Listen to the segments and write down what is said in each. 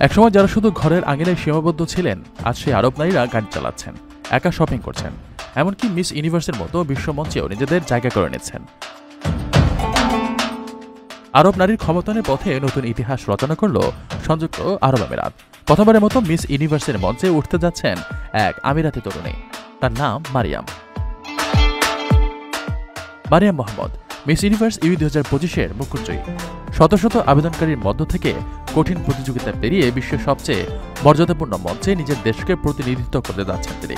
একসময় যারা শুধু ঘরের আঙিনায় সীমাবদ্ধ ছিলেন, আজ সেই আরব নারীরা গাড়ি চালাচ্ছেন, একা শপিং করছেন, এমনকি মিস ইউনিভার্সের মতো বিশ্বমঞ্চেও নিজেদের জায়গা করে নিচ্ছেন। আরব নারীর ক্ষমতায়নের পথে নতুন ইতিহাস রচনা করল সংযুক্ত আরব আমিরাত। প্রথমবারের মতো মিস ইউনিভার্সের মঞ্চে উঠতে যাচ্ছেন এক আমিরাতি তরুণী। তার নাম মারিয়াম মোহাম্মদ। মিস ইউনিভার্স ইউ 2025-এর মুকুটজয়ী। শত শত আবেদনকারীর মধ্য থেকে কঠিন প্রতিযোগিতা পেরিয়ে বিশ্বের সবচেয়ে মর্যাদাপূর্ণ মঞ্চে নিজের দেশকে প্রতিনিধিত্ব করতে যাচ্ছেন তিনি।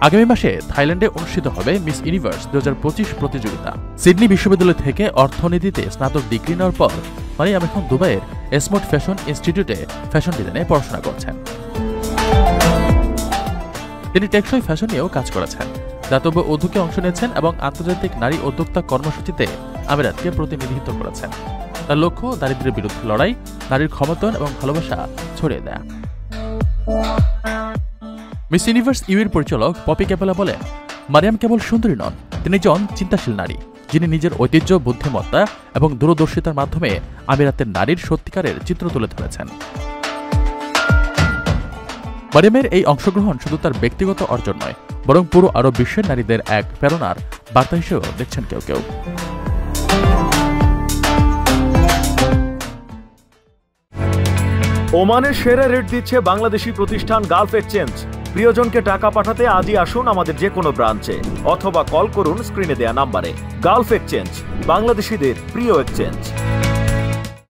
আগামী মাসে থাইল্যান্ডে অনুষ্ঠিত হবে মিস ইউনিভার্স 2025 প্রতিযোগিতা। সিডনি বিশ্ববিদ্যালয় থেকে অর্থনীতিতে স্নাতক ডিগ্রি নেওয়ার পর মারিয়াম এখন দুবাইয়ের এসমোট ফ্যাশন ইনস্টিটিউটে ফ্যাশন ডিজাইনে পড়াশোনা করছেন। তিনি টেকসই ফ্যাশন নিয়েও কাজ করেছেন, দাতব্য উদ্যোগে অংশ নিয়েছেন এবং আন্তর্জাতিক নারী উদ্যোক্তা কর্মসূচিতে আমিরাতকে প্রতিনিধিত্ব করেছেন। তার লক্ষ্য দারিদ্র্যের বিরুদ্ধে লড়াই, নারীর ক্ষমতায়ন এবং ভালোবাসা ছড়িয়ে দেয়া। মিস ইউনিভার্স ইউর পরিচালক পপি ক্যাপেলা বলেন, মারিয়াম কেবল সুন্দরী নন, তিনি একজন চিন্তাশীল নারী, যিনি নিজের ঐতিহ্য, বুদ্ধিমত্তা এবং দূরদর্শিতার মাধ্যমে আমিরাতের নারীর সত্যিকারের চিত্র তুলে ধরেছেন। মারিয়ামের এই অংশগ্রহণ শুধু তার ব্যক্তিগত অর্জন নয়, বরং পুরো আরব বিশ্বের নারীদের এক প্রেরণার বার্তা হিসেবেও দেখছেন কেউ কেউ। ওমানের সেরা রেট দিচ্ছে বাংলাদেশি প্রতিষ্ঠান গালফ এক্সচেঞ্জ। প্রিয়জনকে টাকা পাঠাতে আজই আসুন আমাদের যে কোনো ব্রাঞ্চে অথবা কল করুন স্ক্রিনে দেয়া নাম্বারে। গালফ এক্সচেঞ্জ, বাংলাদেশিদের প্রিয় এক্সচেঞ্জ।